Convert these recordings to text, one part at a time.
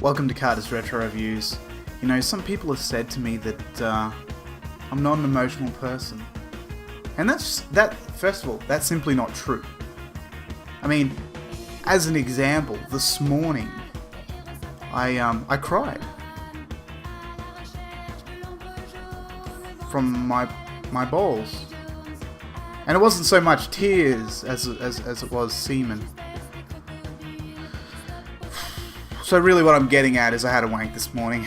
Welcome to Carter's Retro Reviews. You know, some people have said to me that I'm not an emotional person. And first of all, that's simply not true. I mean, as an example, this morning, I cried. From my balls. And it wasn't so much tears as it was semen. So really what I'm getting at is I had a wank this morning.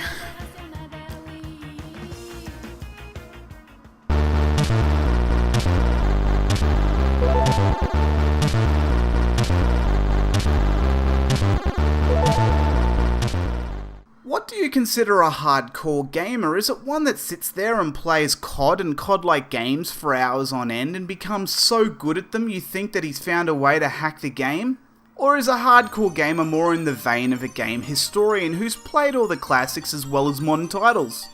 What do you consider a hardcore gamer? Is it one that sits there and plays COD and COD-like games for hours on end and becomes so good at them you think that he's found a way to hack the game? Or is a hardcore gamer more in the vein of a game historian who's played all the classics as well as modern titles?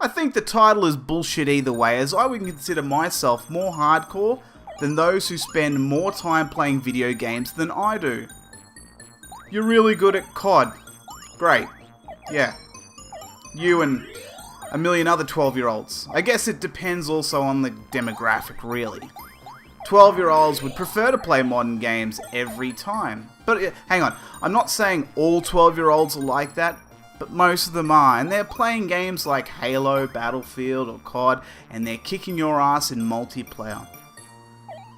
I think the title is bullshit either way, as I would consider myself more hardcore than those who spend more time playing video games than I do. You're really good at COD. Great. Yeah. You and a million other 12-year-olds. I guess it depends also on the demographic, really. 12-year-olds would prefer to play modern games every time. But hang on, I'm not saying all 12-year-olds are like that, but most of them are, and they're playing games like Halo, Battlefield, or COD, and they're kicking your ass in multiplayer.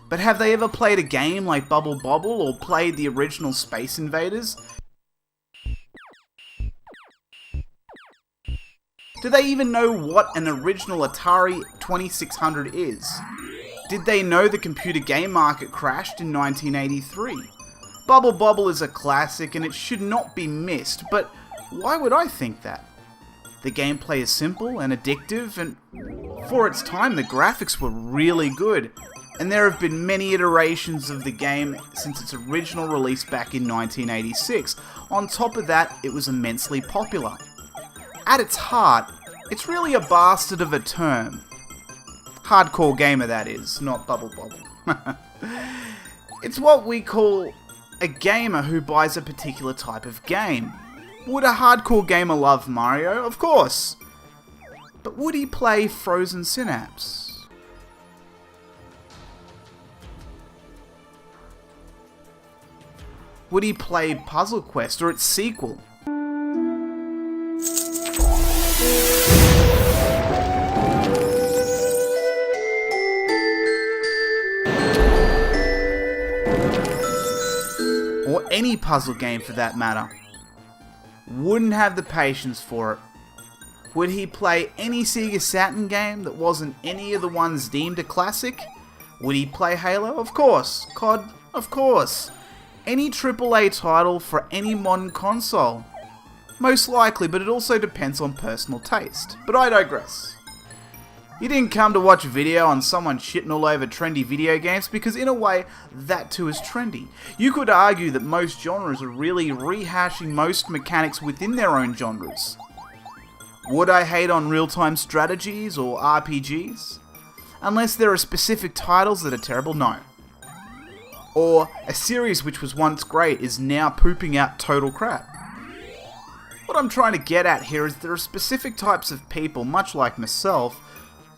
But have they ever played a game like Bobble or played the original Space Invaders? Do they even know what an original Atari 2600 is? Did they know the computer game market crashed in 1983? Bobble is a classic and it should not be missed, but why would I think that? The gameplay is simple and addictive, and for its time the graphics were really good, and there have been many iterations of the game since its original release back in 1986. On top of that, it was immensely popular. At its heart, it's really a bastard of a term. Hardcore gamer, that is, not Bobble. It's what we call a gamer who buys a particular type of game. Would a hardcore gamer love Mario? Of course. But would he play Frozen Synapse? Would he play Puzzle Quest or its sequel? Or any puzzle game for that matter? Wouldn't have the patience for it. Would he play any Sega Saturn game that wasn't any of the ones deemed a classic? Would he play Halo? Of course. COD? Of course. Any AAA title for any modern console? Most likely, but it also depends on personal taste. But I digress. You didn't come to watch a video on someone shitting all over trendy video games, because in a way, that too is trendy. You could argue that most genres are really rehashing most mechanics within their own genres. Would I hate on real-time strategies or RPGs? Unless there are specific titles that are terrible, no. Or a series which was once great is now pooping out total crap. What I'm trying to get at here is there are specific types of people, much like myself,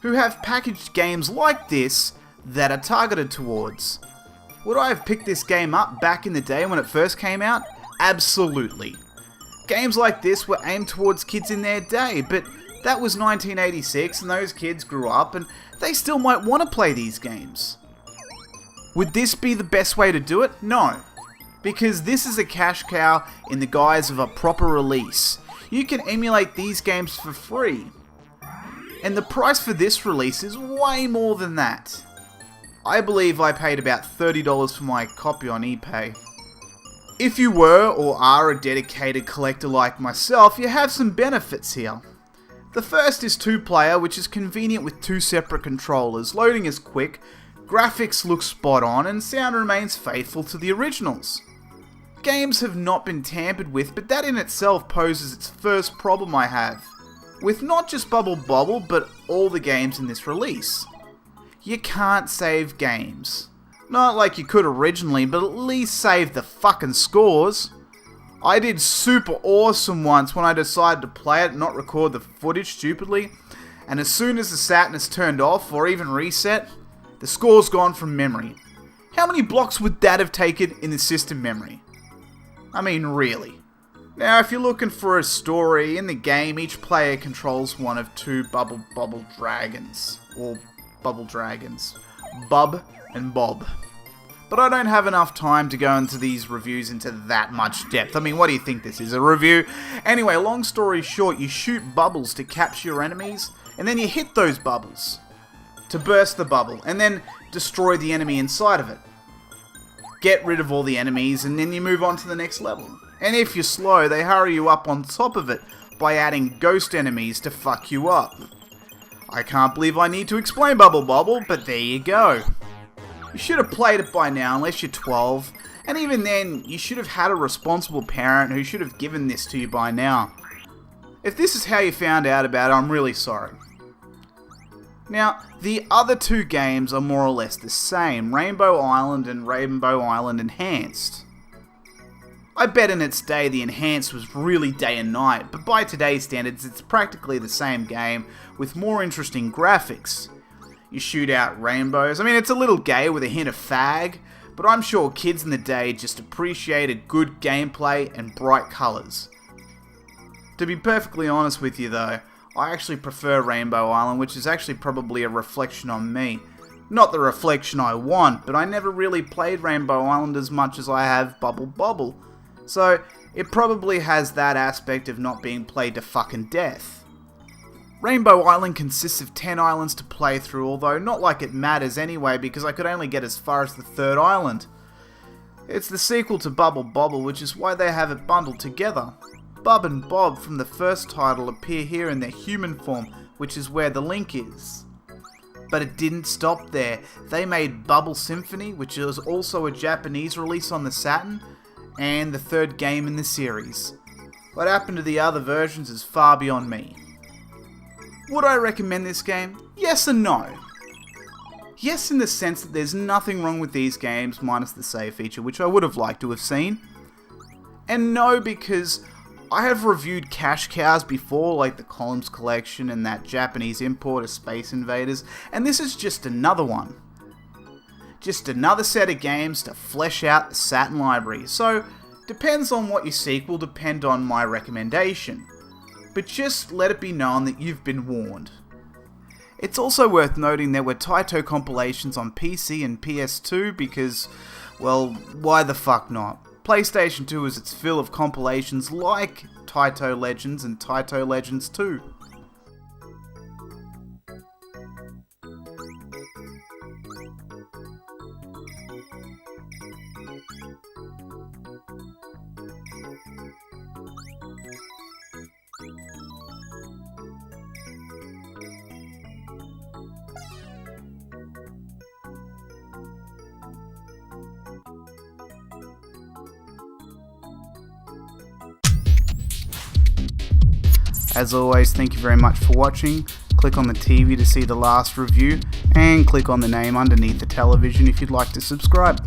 who have packaged games like this that are targeted towards. Would I have picked this game up back in the day when it first came out? Absolutely. Games like this were aimed towards kids in their day, but that was 1986 and those kids grew up and they still might want to play these games. Would this be the best way to do it? No. Because this is a cash cow in the guise of a proper release. You can emulate these games for free. And the price for this release is way more than that. I believe I paid about $30 for my copy on eBay. If you were or are a dedicated collector like myself, you have some benefits here. The first is 2-player, which is convenient with 2 separate controllers. Loading is quick, graphics look spot on, and sound remains faithful to the originals. Games have not been tampered with, but that in itself poses its first problem I have. With not just Bobble, but all the games in this release. You can't save games. Not like you could originally, but at least save the fucking scores. I did super awesome once when I decided to play it and not record the footage stupidly, and as soon as the Saturn is turned off or even reset, the score's gone from memory. How many blocks would that have taken in the system memory? I mean, really. Now, if you're looking for a story, in the game, each player controls one of two bubble dragons. Or bubble dragons. Bub and Bob. But I don't have enough time to go into these reviews into that much depth. I mean, what do you think this is, a review? Anyway, long story short, you shoot bubbles to capture your enemies, and then you hit those bubbles to burst the bubble, and then destroy the enemy inside of it. Get rid of all the enemies, and then you move on to the next level. And if you're slow, they hurry you up on top of it by adding ghost enemies to fuck you up. I can't believe I need to explain Bubble Bobble, but there you go. You should have played it by now, unless you're 12, and even then, you should have had a responsible parent who should have given this to you by now. If this is how you found out about it, I'm really sorry. Now, the other two games are more or less the same, Rainbow Island and Rainbow Island Enhanced. I bet in its day the Enhanced was really day and night, but by today's standards it's practically the same game with more interesting graphics. You shoot out rainbows. I mean, it's a little gay with a hint of fag, but I'm sure kids in the day just appreciated good gameplay and bright colours. To be perfectly honest with you though, I actually prefer Rainbow Island, which is actually probably a reflection on me. Not the reflection I want, but I never really played Rainbow Island as much as I have Bubble Bobble. So, it probably has that aspect of not being played to fucking death. Rainbow Island consists of 10 islands to play through, although not like it matters anyway because I could only get as far as the 3rd island. It's the sequel to Bubble Bobble, which is why they have it bundled together. Bub and Bob from the first title appear here in their human form, which is where the link is. But it didn't stop there. They made Bubble Symphony, which is also a Japanese release on the Saturn, and the 3rd game in the series. What happened to the other versions is far beyond me. Would I recommend this game? Yes and no. Yes, in the sense that there's nothing wrong with these games minus the save feature, which I would have liked to have seen. And no, because I have reviewed cash cows before, like the Columns Collection and that Japanese import of Space Invaders, and this is just another one. Just another set of games to flesh out the Saturn library, so depends on what you seek will depend on my recommendation. But just let it be known that you've been warned. It's also worth noting there were Taito Compilations on PC and PS2 because, well, why the fuck not? PlayStation 2 has its fill of compilations like Taito Legends and Taito Legends 2. As always, thank you very much for watching. Click on the TV to see the last review, and click on the name underneath the television if you'd like to subscribe.